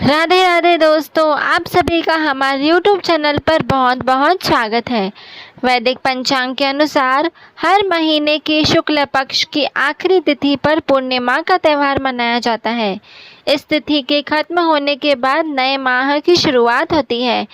राधे राधे दोस्तों, आप सभी का हमारे YouTube चैनल पर बहुत बहुत स्वागत है। वैदिक पंचांग के अनुसार हर महीने की शुक्ल पक्ष की आखिरी तिथि पर पूर्णिमा का त्यौहार मनाया जाता है। इस तिथि के खत्म होने के बाद नए माह की शुरुआत होती है।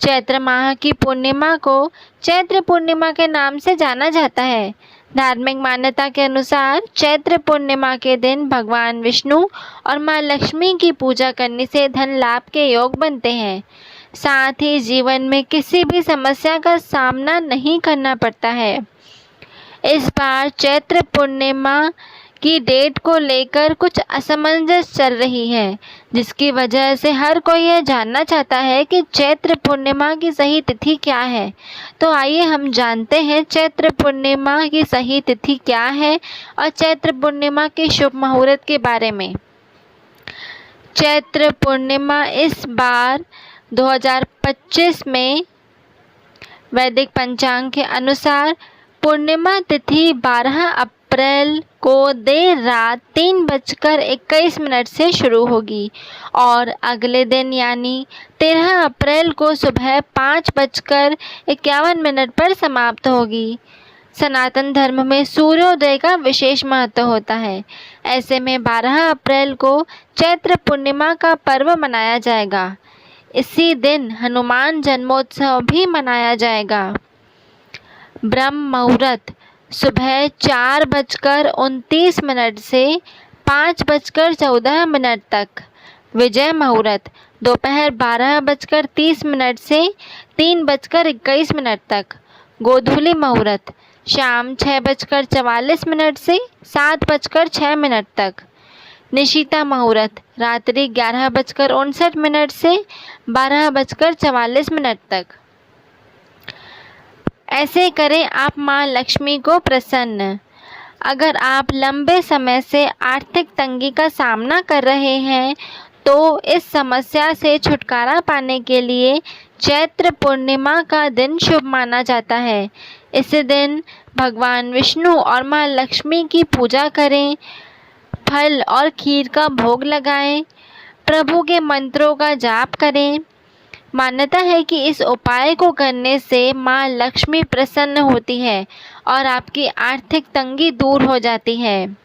चैत्र माह की पूर्णिमा को चैत्र पूर्णिमा के नाम से जाना जाता है। धार्मिक मान्यता के अनुसार चैत्र पूर्णिमा के दिन भगवान विष्णु और मां लक्ष्मी की पूजा करने से धन लाभ के योग बनते हैं। साथ ही जीवन में किसी भी समस्या का सामना नहीं करना पड़ता है। इस बार चैत्र पूर्णिमा की डेट को लेकर कुछ असमंजस चल रही है, जिसकी वजह से हर कोई यह जानना चाहता है कि चैत्र पूर्णिमा की सही तिथि क्या है। तो आइए हम जानते हैं चैत्र पूर्णिमा की सही तिथि क्या है और चैत्र पूर्णिमा के शुभ मुहूर्त के बारे में। चैत्र पूर्णिमा इस बार 2025 में वैदिक पंचांग के अनुसार पूर्णिमा तिथि 12 अप्रैल को देर रात 3:21 से शुरू होगी और अगले दिन यानी 13 अप्रैल को सुबह 5:51 पर समाप्त होगी। सनातन धर्म में सूर्योदय का विशेष महत्व होता है। ऐसे में 12 अप्रैल को चैत्र पूर्णिमा का पर्व मनाया जाएगा। इसी दिन हनुमान जन्मोत्सव भी मनाया जाएगा। ब्रह्म मुहूर्त सुबह 4:29 से 5:14 तक। विजय मुहूर्त दोपहर 12:30 से 3:21 तक। गोधूली मुहूर्त शाम 6:44 से 7:06 तक। निशीता मुहूर्त रात्रि 11:59 से 12:44 तक। ऐसे करें आप मां लक्ष्मी को प्रसन्न। अगर आप लंबे समय से आर्थिक तंगी का सामना कर रहे हैं तो इस समस्या से छुटकारा पाने के लिए चैत्र पूर्णिमा का दिन शुभ माना जाता है। इस दिन भगवान विष्णु और मां लक्ष्मी की पूजा करें, फल और खीर का भोग लगाएं, प्रभु के मंत्रों का जाप करें। मान्यता है कि इस उपाय को करने से मां लक्ष्मी प्रसन्न होती है और आपकी आर्थिक तंगी दूर हो जाती है।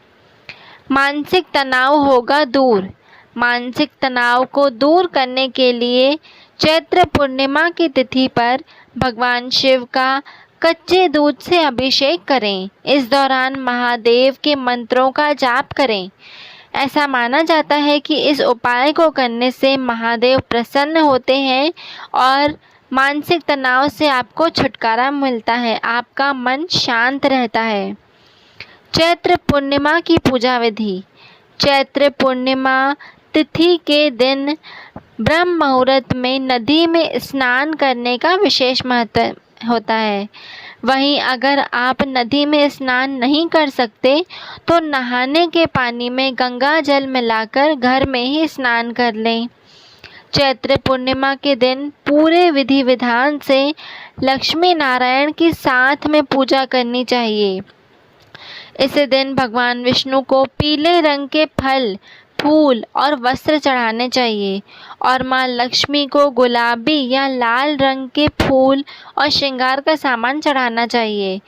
मानसिक तनाव होगा दूर। मानसिक तनाव को दूर करने के लिए चैत्र पूर्णिमा की तिथि पर भगवान शिव का कच्चे दूध से अभिषेक करें। इस दौरान महादेव के मंत्रों का जाप करें। ऐसा माना जाता है कि इस उपाय को करने से महादेव प्रसन्न होते हैं और मानसिक तनाव से आपको छुटकारा मिलता है, आपका मन शांत रहता है। चैत्र पूर्णिमा की पूजा विधि। चैत्र पूर्णिमा तिथि के दिन ब्रह्म मुहूर्त में नदी में स्नान करने का विशेष महत्व होता है। वहीं अगर आप नदी में स्नान नहीं कर सकते तो नहाने के पानी में गंगा जल मिलाकर घर में ही स्नान कर लें। चैत्र पूर्णिमा के दिन पूरे विधि विधान से लक्ष्मी नारायण की साथ में पूजा करनी चाहिए। इस दिन भगवान विष्णु को पीले रंग के फल, फूल और वस्त्र चढ़ाने चाहिए और मां लक्ष्मी को गुलाबी या लाल रंग के फूल और श्रृंगार का सामान चढ़ाना चाहिए।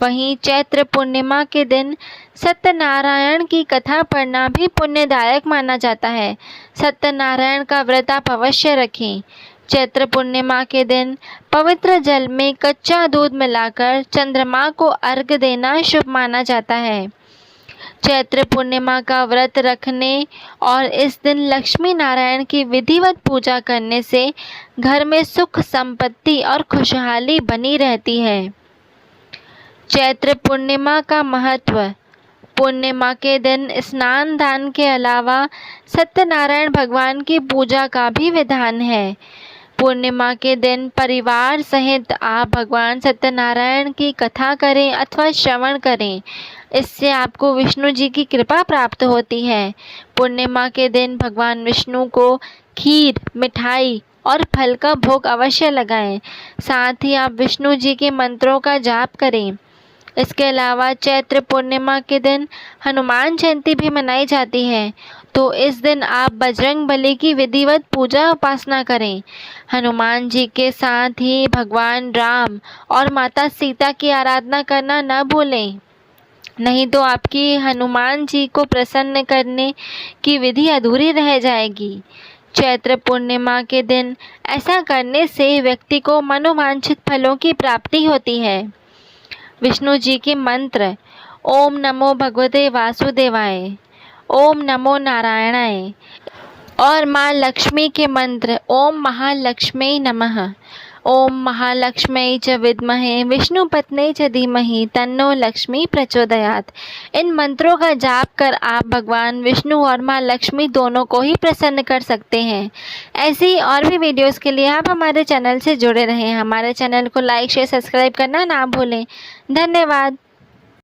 वहीं चैत्र पूर्णिमा के दिन सत्यनारायण की कथा पढ़ना भी पुण्यदायक माना जाता है। सत्यनारायण का व्रत आप अवश्य रखें। चैत्र पूर्णिमा के दिन पवित्र जल में कच्चा दूध मिलाकर चंद्रमा को अर्घ्य देना शुभ माना जाता है। चैत्र पूर्णिमा का व्रत रखने और इस दिन लक्ष्मी नारायण की विधिवत पूजा करने से घर में सुख, संपत्ति और खुशहाली बनी रहती है। चैत्र पूर्णिमा का महत्व। पूर्णिमा के दिन स्नान दान के अलावा सत्यनारायण भगवान की पूजा का भी विधान है। पूर्णिमा के दिन परिवार सहित आप भगवान सत्यनारायण की कथा करें अथवा श्रवण करें। इससे आपको विष्णु जी की कृपा प्राप्त होती है। पूर्णिमा के दिन भगवान विष्णु को खीर, मिठाई और फल का भोग अवश्य लगाएं। साथ ही आप विष्णु जी के मंत्रों का जाप करें। इसके अलावा चैत्र पूर्णिमा के दिन हनुमान जयंती भी मनाई जाती है। तो इस दिन आप बजरंग बली की विधिवत पूजा उपासना करें। हनुमान जी के साथ ही भगवान राम और माता सीता की आराधना करना न भूलें, नहीं तो आपकी हनुमान जी को प्रसन्न करने की विधि अधूरी रह जाएगी। चैत्र पूर्णिमा के दिन ऐसा करने से व्यक्ति को मनोवांछित फलों की प्राप्ति होती है। विष्णु जी के मंत्र ओम नमो भगवते वासुदेवाय, ओम नमो नारायणाय और माँ लक्ष्मी के मंत्र ओम महालक्ष्मी नमः, ओम महालक्ष्मी च विद्महे विष्णुपत्नी च धीमहि तन्नो लक्ष्मी प्रचोदयात्। इन मंत्रों का जाप कर आप भगवान विष्णु और माँ लक्ष्मी दोनों को ही प्रसन्न कर सकते हैं। ऐसी और भी वीडियोस के लिए आप हमारे चैनल से जुड़े रहें। हमारे चैनल को लाइक शेयर सब्सक्राइब करना ना भूलें। धन्यवाद।